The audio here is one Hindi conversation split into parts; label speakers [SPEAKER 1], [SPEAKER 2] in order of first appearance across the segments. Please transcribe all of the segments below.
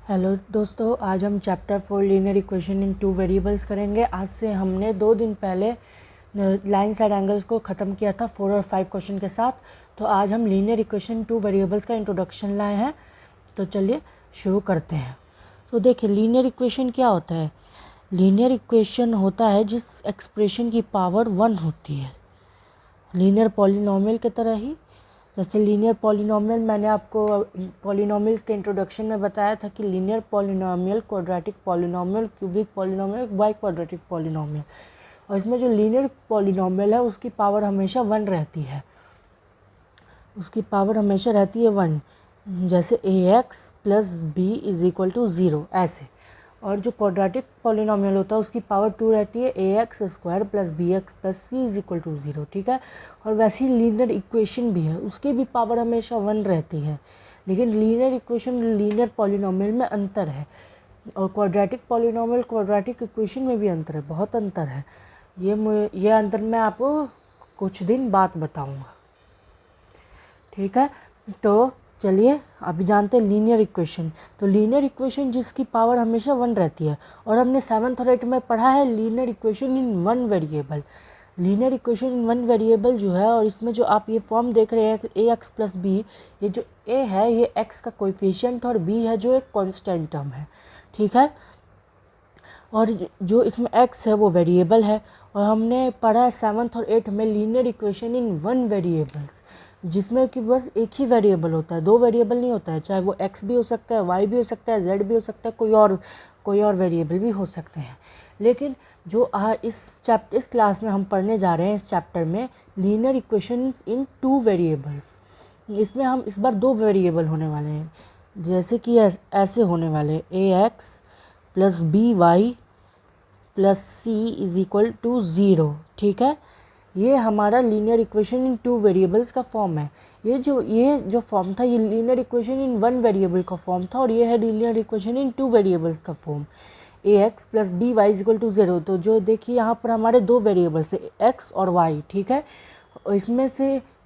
[SPEAKER 1] हेलो दोस्तों, आज हम chapter 4 linear equation in 2 variables करेंगे। आज से हमने 2 दिन पहले लाइन साइड एंगल्स को ख़त्म किया था 4 और 5 क्वेश्चन के साथ। तो आज हम लीनियर इक्वेशन 2 वेरिएबल्स का इंट्रोडक्शन लाए हैं। तो चलिए शुरू करते हैं। तो देखिए, लीनियर इक्वेशन क्या होता है। लीनियर इक्वेशन होता है जिस एक्सप्रेशन की पावर 1 होती है, लीनियर पॉलिनोमियल की तरह ही। जैसे लीनियर पॉलिनोमियल, मैंने आपको पॉलिनोमियल्स के इंट्रोडक्शन में बताया था कि linear polynomial, quadratic polynomial, cubic polynomial, by quadratic polynomial. और इसमें जो लीनियर पॉलिनोमियल है उसकी पावर हमेशा 1 रहती है, उसकी पावर हमेशा रहती है 1। जैसे ax plus B is equal to 0 ऐसे। और जो क्वाड्रेटिक पॉलिनोमियल होता है उसकी पावर 2 रहती है, ax square plus B X plus C is equal to 0। ठीक है। और वैसी लीनियर इक्वेशन भी है, उसकी भी पावर हमेशा 1 रहती है। लेकिन लीनियर इक्वेशन लीनियर पॉलिनोमियल में अंतर है, और क्वाड्रेटिक पॉलिनोमियल क्वाड्रेटिक इक्वेशन में भी अंतर है, बहुत अंतर है। ये अंतर मैं आपको कुछ दिन बाद बताऊँगा। ठीक है। तो चलिए अभी जानते हैं लीनियर इक्वेशन। तो लीनियर इक्वेशन जिसकी पावर हमेशा 1 रहती है, और हमने 7th और 8th में पढ़ा है linear equation in 1 variable. Linear equation in 1 variable जो है, और इसमें जो आप ये फॉर्म देख रहे हैं ए एक्स प्लस बी, ये जो ए है ये एक्स का कोएफिशिएंट और बी है जो एक कांस्टेंट टर्म है। ठीक है। और जो इसमें x है वो वेरिएबल है। और हमने पढ़ा है 7th और 8th में लीनियर इक्वेशन इन 1 वेरिएबल्स, जिसमें कि बस एक ही वेरिएबल होता है, 2 वेरिएबल नहीं होता है। चाहे वो x भी हो सकता है, y भी हो सकता है, z भी हो सकता है, कोई और वेरिएबल भी हो सकते हैं। लेकिन जो इस क्लास में हम पढ़ने जा रहे हैं, इस चैप्टर में लीनियर इक्वेशंस इन 2 वेरिएबल्स, इसमें हम इस बार 2 वेरिएबल होने वाले हैं। जैसे कि ऐसे होने वाले ax plus b y plus C is equal to 0। ठीक है। ये हमारा लीनियर इक्वेशन इन 2 वेरिएबल्स का फॉर्म है। ये जो फॉर्म था ये लीनियर इक्वेशन इन 1 वेरिएबल का फॉर्म था, और ये है लीनियर इक्वेशन इन 2 वेरिएबल्स का form, ax plus b y is equal to 0। तो जो देखिए यहाँ पर हमारे 2 वेरिएबल्स है x और y। ठीक है। और इसमें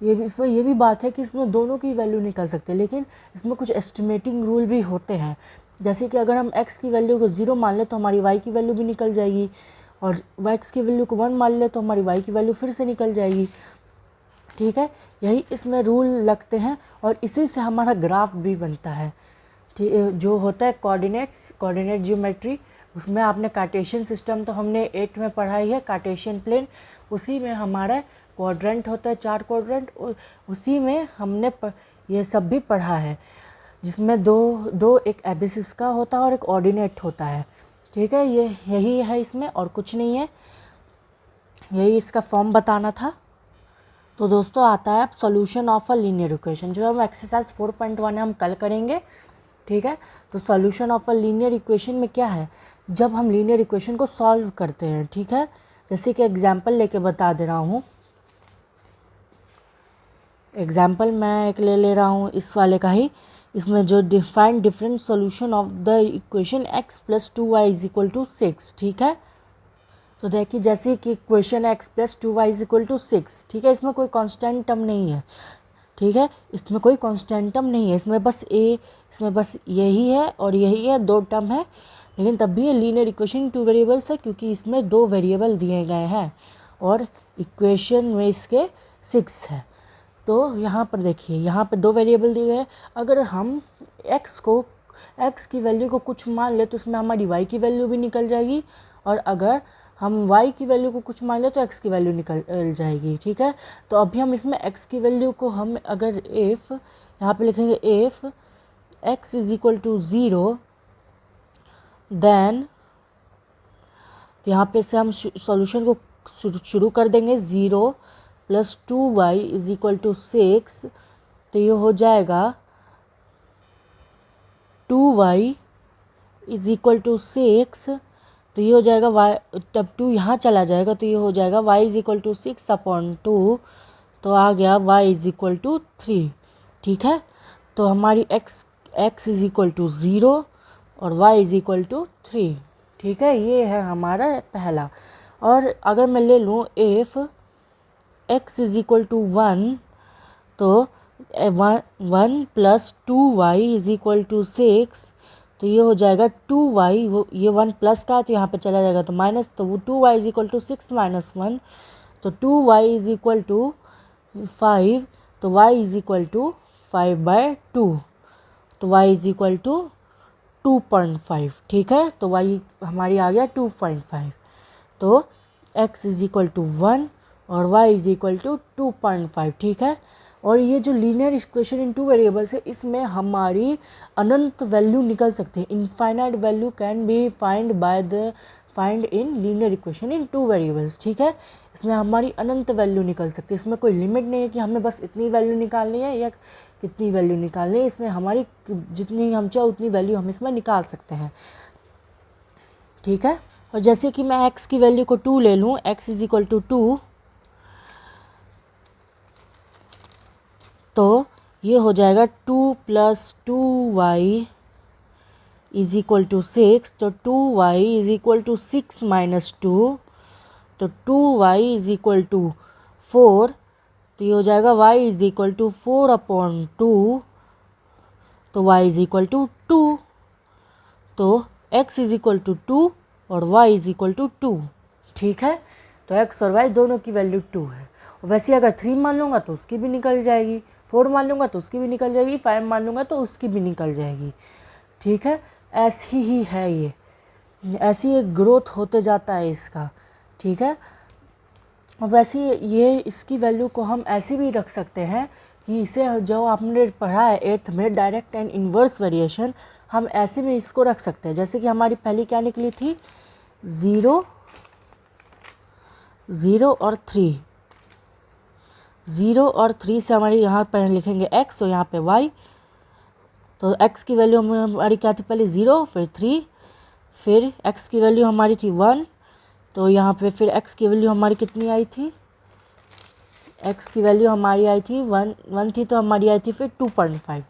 [SPEAKER 1] ये भी बात है कि इसमें दोनों की वैल्यू निकल सकते हैं, लेकिन इसमें कुछ एस्टिमेटिंग रूल भी होते हैं। जैसे कि अगर हम x की वैल्यू को 0 मान लें तो हमारी y की वैल्यू भी निकल जाएगी, और x की वैल्यू को 1 मान लें तो हमारी y की वैल्यू फिर से निकल जाएगी। ठीक है। यही इसमें रूल लगते हैं, और इसी से हमारा ग्राफ भी बनता है। जो होता है कोऑर्डिनेट ज्योमेट्री, उसमें आपने कार्टेशियन सिस्टम तो हमने 8th में पढ़ा ही है, कार्टेशियन प्लेन। उसी में हमारा क्वाड्रेंट होता है, 4 क्वाड्रेंट, उसी में हमने ये सब भी पढ़ा है, जिसमें दो एक एबिसिस का होता है और एक ऑर्डिनेट होता है। ठीक है। यही है इसमें, और कुछ नहीं है, यही इसका फॉर्म बताना था। तो दोस्तों आता है अब solution of a linear equation, जो हम एक्सरसाइज 4.1 हम कल करेंगे। ठीक है। तो solution of a linear equation में क्या है, जब हम लीनियर इक्वेशन को सॉल्व करते हैं। ठीक है। जैसे कि एग्जाम्पल लेके बता दे रहा हूँ। एग्जाम्पल मैं एक ले रहा हूँ इस वाले का ही। इसमें जो defined different solution of the equation x plus 2y is equal to 6। ठीक है। तो देखिए, जैसे कि equation x plus 2y is equal to 6। ठीक है। इसमें कोई कांस्टेंट टर्म नहीं है। ठीक है। इसमें कोई कांस्टेंट टर्म नहीं है, इसमें बस यही है और यही है, 2 टर्म है। लेकिन तब भी ये लीनियर इक्वेशन 2 वेरिएबल्स है, क्योंकि इसमें 2 वेरिएबल दिए गए हैं और इक्वेशन में इसके 6 है। तो यहाँ पर देखिए, यहाँ पर 2 वेरिएबल दिए गए। अगर हम x की वैल्यू को कुछ मान ले तो इसमें हमारी y की वैल्यू भी निकल जाएगी, और अगर हम y की वैल्यू को कुछ मान ले तो x की वैल्यू निकल जाएगी। ठीक है। तो अभी हम इसमें x की वैल्यू को हम अगर इफ़ यहाँ पे लिखेंगे if x is equal to 0, then तो यहाँ पे से हम सॉल्यूशन को शुरू कर देंगे। 0 plus 2y is equal to 6। तो ये हो जाएगा 2y इज इक्वल टू 6। तो ये हो जाएगा y, तब 2 यहाँ चला जाएगा तो ये हो जाएगा y इज इक्वल टू 6/2। तो आ गया y इज इक्वल टू 3। ठीक है। तो हमारी x इज इक्वल टू 0 और y इज इक्वल टू 3। ठीक है। ये है हमारा पहला। और अगर मैं ले लूँ if x is equal to 1, तो 1 plus 2y is equal to 6। तो ये हो जाएगा 2y, वो ये 1 प्लस का तो यहाँ पे चला जाएगा तो माइनस, तो वो 2y is equal to 6 minus 1, तो 2y इज इक्वल टू 5, तो y इज इक्वल टू 5/2, तो y इज इक्वल टू 2.5। ठीक है, तो y हमारी आ गया 2.5, तो x इज इक्वल टू 1 और y इज इक्वल टू 2.5। ठीक है, और ये जो लीनियर इक्वेशन इन टू वेरिएबल्स है, इसमें हमारी अनंत वैल्यू निकल सकती है। Infinite value can be find in linear equation in two variables. ठीक है, इसमें हमारी अनंत वैल्यू निकल सकती है। इसमें कोई लिमिट नहीं है कि हमें बस इतनी वैल्यू निकालनी है या कितनी वैल्यू निकालनी है। इसमें हमारी जितनी हम चाहे उतनी वैल्यू हम इसमें निकाल सकते हैं। ठीक है, और जैसे कि मैं x की वैल्यू को 2 ले लूँ, x इज इक्वल टू 2, तो ये हो जाएगा 2 + 2y इज इक्वल टू 6, तो 2y is equal to 6 minus 2, तो 2y इज इक्वल टू 4, तो ये हो जाएगा y इज इक्वल टू 4/2, तो y इज इक्वल टू 2, तो x इज इक्वल टू 2 और y इज इक्वल टू 2। ठीक है, तो x और y दोनों की वैल्यू 2 है। और वैसे अगर 3 मान लूँगा तो उसकी भी निकल जाएगी, 4 मान लूँगा तो उसकी भी निकल जाएगी, 5 मान लूँगा तो उसकी भी निकल जाएगी। ठीक है, ऐसी ही है ये, ऐसी एक ग्रोथ होते जाता है इसका। ठीक है, और वैसे ये इसकी वैल्यू को हम ऐसे भी रख सकते हैं कि इसे जो आपने पढ़ा है 8th में डायरेक्ट एंड इन्वर्स वेरिएशन, हम ऐसे में इसको रख सकते हैं। जैसे कि हमारी पहली क्या निकली थी, 0 0 और 3, 0 और 3 से हमारी यहाँ पर लिखेंगे x और यहाँ पे y, तो x की वैल्यू हमारी क्या थी पहले 0, फिर 3, फिर x की वैल्यू हमारी थी 1, तो यहाँ पे फिर x की वैल्यू हमारी कितनी आई थी, x की वैल्यू हमारी आई थी 1 थी, तो हमारी आई थी फिर 2.5,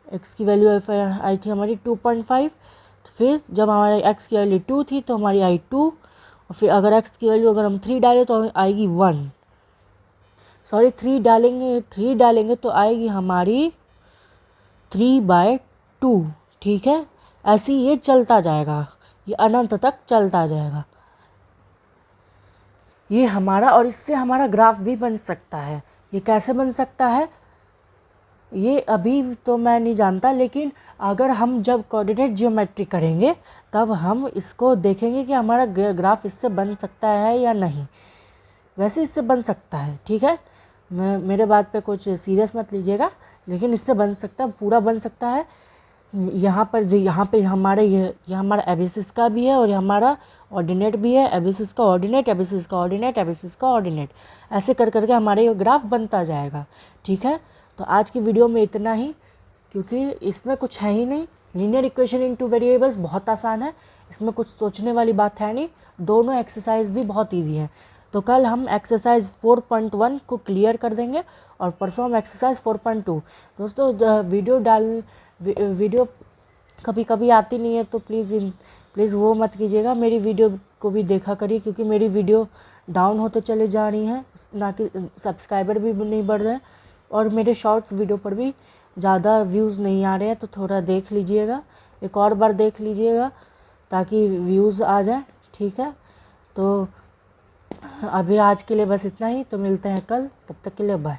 [SPEAKER 1] x की वैल्यू आई थी हमारी 2.5, तो फिर जब हमारे x की वैल्यू 2 थी तो हमारी आई 2, और फिर अगर x की वैल्यू अगर हम 3 डालें तो आएगी 1, सॉरी 3 डालेंगे तो आएगी हमारी 3/2। ठीक है, ऐसे ये चलता जाएगा, ये अनंत तक चलता जाएगा ये हमारा, और इससे हमारा ग्राफ भी बन सकता है। ये कैसे बन सकता है ये अभी तो मैं नहीं जानता, लेकिन अगर हम जब कोऑर्डिनेट जियोमेट्री करेंगे तब हम इसको देखेंगे कि हमारा ग्राफ इससे बन सकता है या नहीं। वैसे इससे बन सकता है। ठीक है, मेरे बात पे कुछ सीरियस मत लीजिएगा, लेकिन इससे बन सकता है, पूरा बन सकता है। यहाँ पे हमारे ये हमारा एबिसिस का भी है और ये हमारा ऑर्डिनेट भी है, एबिसिस का ऑर्डिनेट, एबिसिस का ऑर्डिनेट, एबिसिस का ऑर्डिनेट, ऐसे कर करके हमारे ये ग्राफ बनता जाएगा। ठीक है, तो आज की वीडियो में इतना ही, क्योंकि इसमें कुछ है ही नहीं। लीनियर इक्वेशन इन टू वेरिएबल्स बहुत आसान है, इसमें कुछ सोचने वाली बात है नहीं। दोनों एक्सरसाइज भी बहुत ईजी हैं। तो कल हम एक्सरसाइज 4.1 को क्लियर कर देंगे और परसों हम एक्सरसाइज 4.2। दोस्तों वीडियो कभी कभी आती नहीं है तो प्लीज़ वो मत कीजिएगा, मेरी वीडियो को भी देखा करिए, क्योंकि मेरी वीडियो डाउन होते चले जा रही हैं, ना कि सब्सक्राइबर भी नहीं बढ़ रहे हैं, और मेरे शॉर्ट्स वीडियो पर भी ज़्यादा व्यूज़ नहीं आ रहे हैं। तो थोड़ा देख लीजिएगा, एक और बार देख लीजिएगा ताकि व्यूज़ आ जाए। ठीक है, तो अभी आज के लिए बस इतना ही, तो मिलते हैं कल, तब तक के लिए बाय।